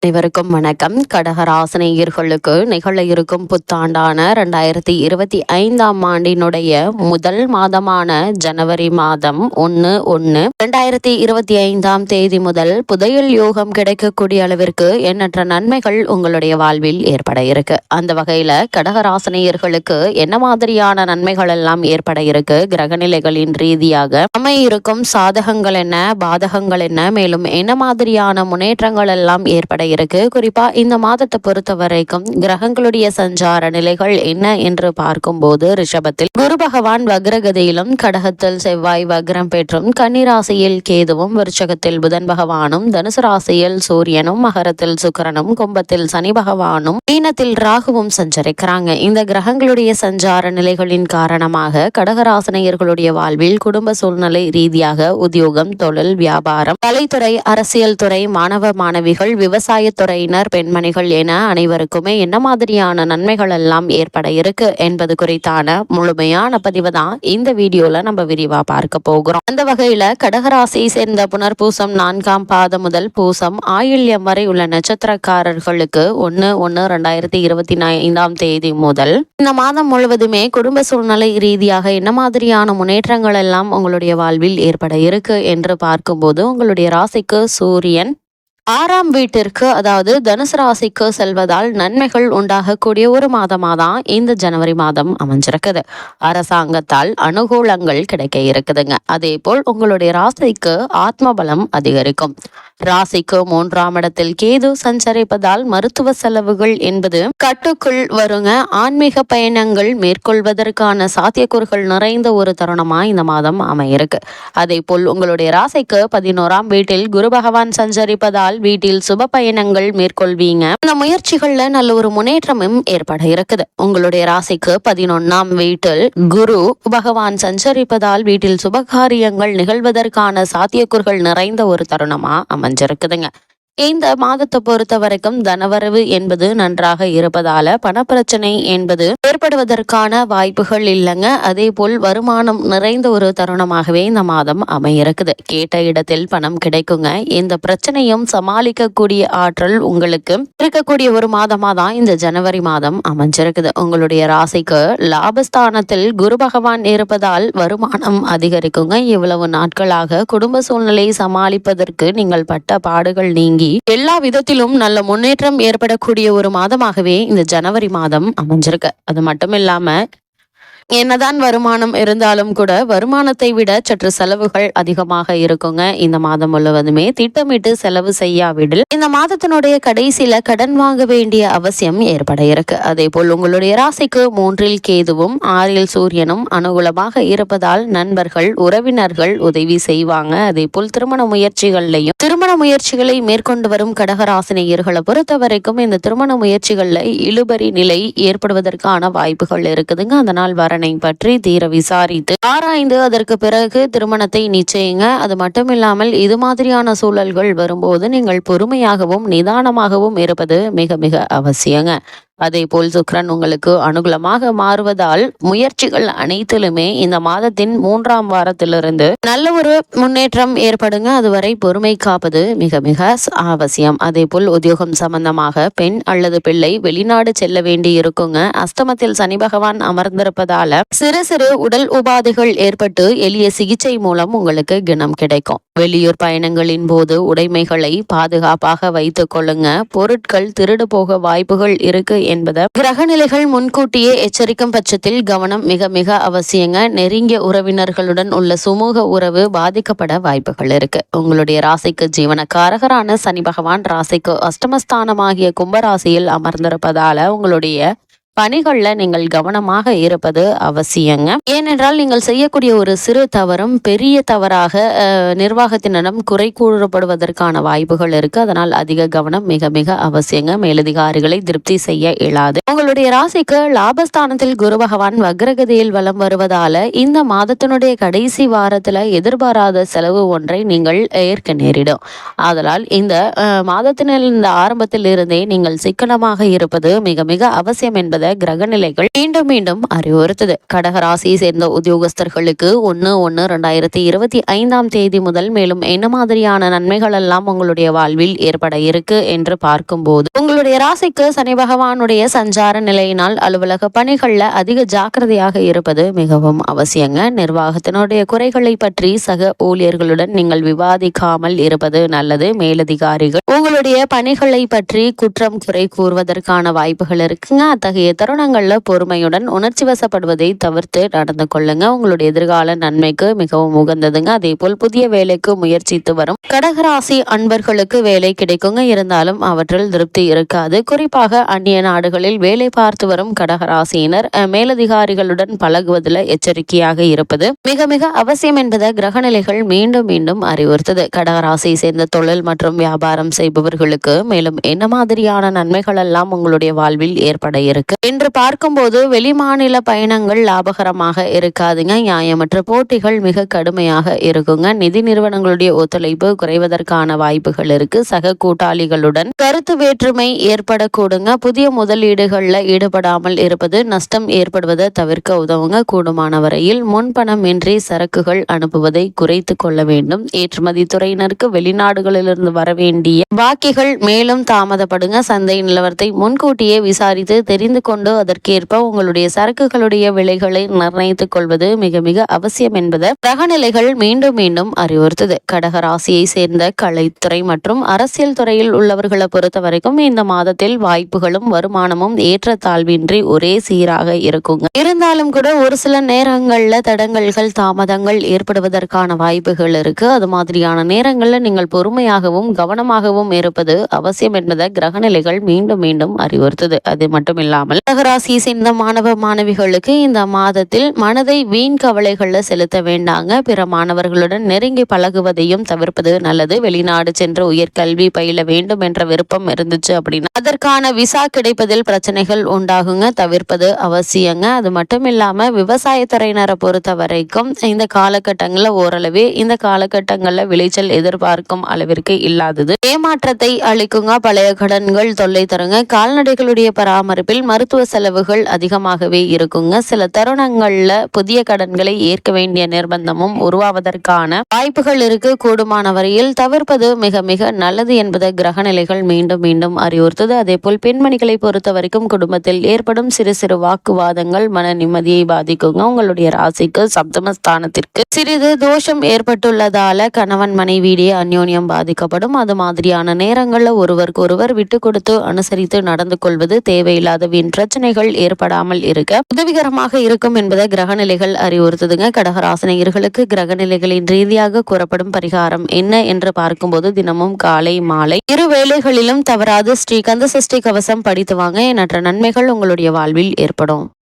அனைவருக்கும் வணக்கம். கடகராசினியர்களுக்கு நிகழ இருக்கும் புத்தாண்டான 2025ஆம் ஆண்டினுடைய முதல் மாதமான ஜனவரி மாதம் 1/1/2025ஆம் தேதி முதல் புதையல் யோகம் கிடைக்கக்கூடிய அளவிற்கு எண்ணற்ற நன்மைகள் உங்களுடைய வாழ்வில் ஏற்பட இருக்கு. அந்த வகையில கடகராசினியர்களுக்கு என்ன மாதிரியான நன்மைகள் எல்லாம் ஏற்பட இருக்கு, கிரகநிலைகளின் ரீதியாக இருக்கும் சாதகங்கள் என்ன, பாதகங்கள் என்ன, மேலும் என்ன மாதிரியான முன்னேற்றங்கள் எல்லாம் ஏற்பட இருக்கு. குறிப்பா இந்த மாதத்தை பொறுத்த வரைக்கும் கிரகங்களுடைய சஞ்சார நிலைகள் என்ன என்று பார்க்கும்போது ரிஷபத்தில் குரு பகவான் வக்ரகதியிலும், கடகத்தில் செவ்வாய் வக்ரம் பெற்றும், கன்னிராசியில் கேதுவும், விருச்சகத்தில் புதன் பகவானும், தனுசு ராசியில் சூரியனும், மகரத்தில் சுக்கிரனும், கும்பத்தில் சனி பகவானும், மீனத்தில் ராகுவும் சஞ்சரிக்கிறாங்க. இந்த கிரகங்களுடைய சஞ்சார நிலைகளின் காரணமாக கடகராசினியர்களுடைய வாழ்வில் குடும்ப சூழ்நிலை ரீதியாக உத்தியோகம், தொழில், வியாபாரம், கலைத்துறை, அரசியல் துறை, மாணவ மாணவிகள், விவசாய துறையினர், பெண்மணிகள் என அனைவருக்குமே என்ன மாதிரியான நன்மைகள் எல்லாம் ஏற்பட இருக்கு என்பது குறித்தான முழுமையான பதிவு தான் இந்த வீடியோல நம்ம விரிவா பார்க்க போகிறோம். அந்த வகையில கடகராசியை சேர்ந்த புனர்பூசம் 4ஆம் பாதம் முதல் பூசம் ஆயில்யம் வரை உள்ள நட்சத்திரக்காரர்களுக்கு 1/1/2025ஆம் தேதி முதல் இந்த மாதம் முழுவதுமே குடும்ப சூழ்நிலை ரீதியாக என்ன மாதிரியான முன்னேற்றங்கள் எல்லாம் உங்களுடைய வாழ்வில் ஏற்பட இருக்கு என்று பார்க்கும்போது உங்களுடைய ராசிக்கு சூரியன் 6ஆம் வீட்டிற்கு, அதாவது தனுசு ராசிக்கு செல்வதால் நன்மைகள் உண்டாகக்கூடிய ஒரு மாதமாதான் இந்த ஜனவரி மாதம் அமைஞ்சிருக்குது. அரசாங்கத்தால் அனுகூலங்கள் கிடைக்க இருக்குதுங்க. அதே போல் உங்களுடைய ராசிக்கு ஆத்ம பலம் அதிகரிக்கும். ராசிக்கு 3ஆம் இடத்தில் கேது சஞ்சரிப்பதால் மருத்துவ செலவுகள் என்பது கட்டுக்குள் வருங்க. ஆன்மீக பயணங்கள் மேற்கொள்வதற்கான சாத்தியக்கூறுகள் நிறைந்த ஒரு தருணமா இந்த மாதம் அமையிருக்கு. அதே போல் உங்களுடைய ராசிக்கு 11ஆம் வீட்டில் குரு பகவான் சஞ்சரிப்பதால் வீட்டில் சுப பயணங்கள் மேற்கொள்வீங்க. இந்த முயற்சிகள்ல நல்ல ஒரு முன்னேற்றமும் ஏற்பட இருக்குது. உங்களுடைய ராசிக்கு 11ஆம் வீட்டில் குரு பகவான் சஞ்சரிப்பதால் வீட்டில் சுபகாரியங்கள் நிகழ்வதற்கான சாத்தியக்கூறுகள் நிறைந்த ஒரு தருணமா அமைஞ்சிருக்குதுங்க. இந்த மாதத்தை பொறுத்த வரைக்கும் தனவரவு என்பது நன்றாக இருப்பதால பணப்பிரச்சனை என்பது ஏற்படுவதற்கான வாய்ப்புகள் இல்லைங்க. அதே போல் வருமானம் நிறைந்த ஒரு தருணமாகவே இந்த மாதம் அமையிருக்குது. கேட்ட இடத்தில் பணம் கிடைக்குங்க. இந்த பிரச்சனையும் சமாளிக்கக்கூடிய ஆற்றல் உங்களுக்கு இருக்கக்கூடிய ஒரு மாதமா தான் இந்த ஜனவரி மாதம் அமைஞ்சிருக்குது. உங்களுடைய ராசிக்கு லாபஸ்தானத்தில் குரு பகவான் இருப்பதால் வருமானம் அதிகரிக்குங்க. இவ்வளவு நாட்களாக குடும்ப சூழ்நிலை சமாளிப்பதற்கு நீங்கள் பட்ட பாடுகள் நீங்கி எல்லா விதத்திலும் நல்ல முன்னேற்றம் ஏற்படக்கூடிய ஒரு மாதமாகவே இந்த ஜனவரி மாதம் அமைஞ்சிருக்கு. அது மட்டும் இல்லாம என்னதான் வருமானம் இருந்தாலும் கூட வருமானத்தை விட சற்று செலவுகள் அதிகமாக இருக்குங்க. இந்த மாதம் முழுவதுமே திட்டமிட்டு செலவு செய்யாவிடில் இந்த மாதத்தினுடைய கடைசியில கடன் வாங்க வேண்டிய அவசியம் ஏற்பட இருக்கு. அதே போல் உங்களுடைய ராசிக்கு 3இல் கேதுவும் 6இல் சூரியனும் அனுகூலமாக இருப்பதால் நண்பர்கள், உறவினர்கள் உதவி செய்வாங்க. அதே போல் திருமண முயற்சிகளை மேற்கொண்டு வரும் கடகராசினியர்களை பொறுத்த வரைக்கும் இந்த திருமண முயற்சிகள்ல இழுபறி நிலை ஏற்படுவதற்கான வாய்ப்புகள் இருக்குதுங்க. அதனால் பற்றி தீர விசாரித்து ஆராய்ந்து அதற்கு பிறகு திருமணத்தை நிச்சயிங்க. அது மட்டும் இல்லாமல் இது மாதிரியான சூழல்கள் வரும்போது நீங்கள் பொறுமையாகவும் நிதானமாகவும் இருப்பது மிக மிக அவசியங்க. அதே போல் சுக்கிரன் உங்களுக்கு அனுகூலமாக மாறுவதால் முயற்சிகள் அனைத்திலுமே இந்த மாதத்தின் 3ஆம் வாரத்திலிருந்து நல்ல ஒரு முன்னேற்றம் ஏற்படுங்க. அதுவரை பொறுமை காப்பது மிக மிக அவசியம். அதே போல் உத்தியோகம் சம்பந்தமாக பெண் அல்லது பிள்ளை வெளிநாடு செல்ல வேண்டி இருக்குங்க. அஸ்தமத்தில் சனி பகவான் அமர்ந்திருப்பதால சிறு சிறு உடல் உபாதைகள் ஏற்பட்டு எளிய சிகிச்சை மூலம் உங்களுக்கு குணம் கிடைக்கும். வெளியூர் பயணங்களின் போது உடைமைகளை பாதுகாப்பாக வைத்துக் கொள்ளுங்க. பொருட்கள் திருடு போக வாய்ப்புகள் இருக்கு என்பதை கிரகநிலைகள் முன்கூட்டியே எச்சரிக்கும் பட்சத்தில் கவனம் மிக மிக அவசியங்க. நெருங்கிய உறவினர்களுடன் உள்ள சுமூக உறவு பாதிக்கப்பட வாய்ப்புகள் இருக்கு. உங்களுடைய ராசிக்கு ஜீவனக்காரகரான சனி பகவான் ராசிக்கு அஷ்டமஸ்தானமாகிய கும்பராசியில் அமர்ந்திருப்பதால உங்களுடைய பணிகள்ல நீங்கள் கவனமாக இருப்பது அவசியங்க. ஏனென்றால் நீங்கள் செய்யக்கூடிய ஒரு சிறு தவறும் பெரிய தவறாக நிர்வாகத்தினரிடம் குறை கூறப்படுவதற்கான வாய்ப்புகள் இருக்கு. அதனால் அதிக கவனம் மிக மிக அவசியங்க. மேலதிகாரிகளை திருப்தி செய்ய இயலாது. உங்களுடைய ராசிக்கு லாபஸ்தானத்தில் குரு பகவான் வக்ரகதியில் வலம் வருவதால இந்த மாதத்தினுடைய கடைசி வாரத்துல எதிர்பாராத செலவு ஒன்றை நீங்கள் ஏற்க நேரிடும். ஆதலால் இந்த மாதத்தின் இந்த ஆரம்பத்தில் இருந்தே நீங்கள் சிக்கனமாக இருப்பது மிக மிக அவசியம் என்பதை என்பதை கிரக நிலைகள் மீண்டும் மீண்டும் அறிவுறுத்துது. கடகராசியை சேர்ந்த உத்தியோகஸ்தர்களுக்கு 1/1/2025 முதல் மேலும் என்ன மாதிரியான நன்மைகள் எல்லாம் உங்களுடைய வாழ்வில் ஏற்பட இருக்கு என்று பார்க்கும்போது, உங்களுடைய ராசிக்கு சனி பகவானுடைய சஞ்சார நிலையினால் அலுவலக பணிகள்ல அதிக ஜாக்கிரதையாக இருப்பது மிகவும் அவசியங்க. நிர்வாகத்தினுடைய குறைகளை பற்றி சக ஊழியர்களுடன் நீங்கள் விவாதிக்காமல் இருப்பது நல்லது. மேலதிகாரிகள் உங்களுடைய பணிகளை பற்றி குற்றம் குறை கூறுவதற்கான வாய்ப்புகள் இருக்குங்க. அத்தகைய தருணங்கள்ல பொறுமையுடன் உணர்ச்சி வசப்படுவதை தவிர்த்து நடந்து கொள்ளுங்க. உங்களுடைய எதிர்கால நன்மைக்கு மிகவும் உகந்ததுங்க. அதே போல் புதிய வேலைக்கு முயற்சித்து வரும் கடகராசி அன்பர்களுக்கு வேலை கிடைக்குங்க. இருந்தாலும் அவற்றில் திருப்தி இருக்காது. குறிப்பாக அந்நிய நாடுகளில் வேலை பார்த்து வரும் கடகராசியினர் மேலதிகாரிகளுடன் பழகுவதில் எச்சரிக்கையாக இருப்பது மிக மிக அவசியம் என்பதை கிரகநிலைகள் மீண்டும் மீண்டும் அறிவுறுத்தது. கடகராசியை சேர்ந்த தொழில் மற்றும் வியாபாரம் செய்பவர்களுக்கு மேலும் என்ன மாதிரியான நன்மைகள் எல்லாம் உங்களுடைய வாழ்வில் ஏற்பட இருக்கு என்று பார்க்கும்போது, வெளிமாநில பயணங்கள் லாபகரமாக இருக்காதுங்க. நியாயமற்ற போட்டிகள் மிக கடுமையாக இருக்குங்க. நிதி நிறுவனங்களுடைய ஒத்துழைப்பு குறைவதற்கான வாய்ப்புகள் இருக்கு. சக கூட்டாளிகளுடன் கருத்து வேற்றுமை ஏற்படக்கூடுங்க. புதிய முதலீடுகள்ல ஈடுபடாமல் இருப்பது நஷ்டம் ஏற்படுவதை தவிர்க்க உதவுங்க. கூடுமான வரையில் முன்பணம் இன்றி சரக்குகள் அனுப்புவதை குறைத்து கொள்ள வேண்டும். ஏற்றுமதி துறையினருக்கு வெளிநாடுகளிலிருந்து வர வேண்டிய பாக்கிகள் மேலும் தாமதப்படுங்க. சந்தை நிலவரத்தை முன்கூட்டியே விசாரித்து தெரிந்து கொண்டு அதற்கேற்ப உங்களுடைய சரக்குகளுடைய விலைகளை நிர்ணயித்துக் கொள்வது மிக மிக அவசியம் என்பதை கிரகநிலைகள் மீண்டும் மீண்டும் அறிவுறுத்தது. கடகராசியை சேர்ந்த கலைத்துறை மற்றும் அரசியல் துறையில் உள்ளவர்களை பொறுத்த வரைக்கும் இந்த மாதத்தில் வாய்ப்புகளும் வருமானமும் ஏற்றத்தாழ்வின்றி ஒரே சீராக இருக்குங்க. இருந்தாலும் கூட ஒரு சில நேரங்கள்ல தடங்கல்கள் தாமதங்கள் ஏற்படுவதற்கான வாய்ப்புகள் இருக்கு. அது மாதிரியான நேரங்கள்ல நீங்கள் பொறுமையாகவும் கவனமாகவும் இருப்பது அவசியம் என்பதை கிரகநிலைகள் மீண்டும் மீண்டும் அறிவுறுத்தது. அது மட்டும் இல்லாமல் கடகராசியை சேர்ந்த மாணவ மாணவிகளுக்கு இந்த மாதத்தில் மனதை வீண் கவலைகள்ல செலுத்த வேண்டாங்க. பிற மாணவர்களுடன் நெருங்கி பழகுவதையும் தவிர்ப்பது நல்லது. வெளிநாடு சென்று உயர்கல்வி பயில வேண்டும் என்ற விருப்பம் இருந்துச்சு அப்படின்னா அதற்கான விசா கிடைப்பதில் பிரச்சனைகள் உண்டாகுங்க. தவிர்ப்பது அவசியங்க. அது மட்டும் இல்லாம விவசாயத்துறையினரை பொறுத்த வரைக்கும் இந்த காலகட்டங்களில் ஓரளவே இந்த காலகட்டங்களில் விளைச்சல் எதிர்பார்க்கும் அளவிற்கு இல்லாதது ஏமாற்றத்தை அளிக்குங்க. பழைய கடன்கள் தொல்லை தருங்க. கால்நடைகளுடைய பராமரிப்பில் மருத்துவ செலவுகள் அதிகமாகவே இருக்குங்க. சில தருணங்கள்ல புதிய கடன்களை ஏற்க வேண்டிய நிர்பந்தமும் உருவாவதற்கான வாய்ப்புகள் இருக்கு. கூடுமான வரையில் தவிர்ப்பது மிக மிக நல்லது என்பதை கிரகநிலைகள் மீண்டும் மீண்டும் அறிவுறுத்தது. அதே போல் பெண்மணிகளை பொறுத்த வரைக்கும் குடும்பத்தில் ஏற்படும் சிறு சிறு வாக்குவாதங்கள் மன நிம்மதியை பாதிக்குங்க. உங்களுடைய ராசிக்கு சப்தமஸ்தானத்திற்கு சிறிது தோஷம் ஏற்பட்டுள்ளதால கணவன் மனைவியிடையே அந்யோன்யம் பாதிக்கப்படும். அது மாதிரியான நேரங்கள்ல ஒருவருக்கு ஒருவர் விட்டு கொடுத்து அனுசரித்து நடந்து கொள்வது தேவையில்லாத வீண் பிரச்சனைகள் ஏற்படாமல் இருக்க உதவிகரமாக இருக்கும் என்பதை கிரகநிலைகள் அறிவுறுத்துதுங்க. கடகராசினியர்களுக்கு கிரகநிலைகளின் ரீதியாக கூறப்படும் பரிகாரம் என்ன என்று பார்க்கும்போது, தினமும் காலை மாலை இரு வேளைகளிலும் தவறாது ஸ்ரீ கந்த சஷ்டி கவசம் படித்து வாங்க. எண்ணற்ற நன்மைகள் உங்களுடைய வாழ்வில் ஏற்படும்.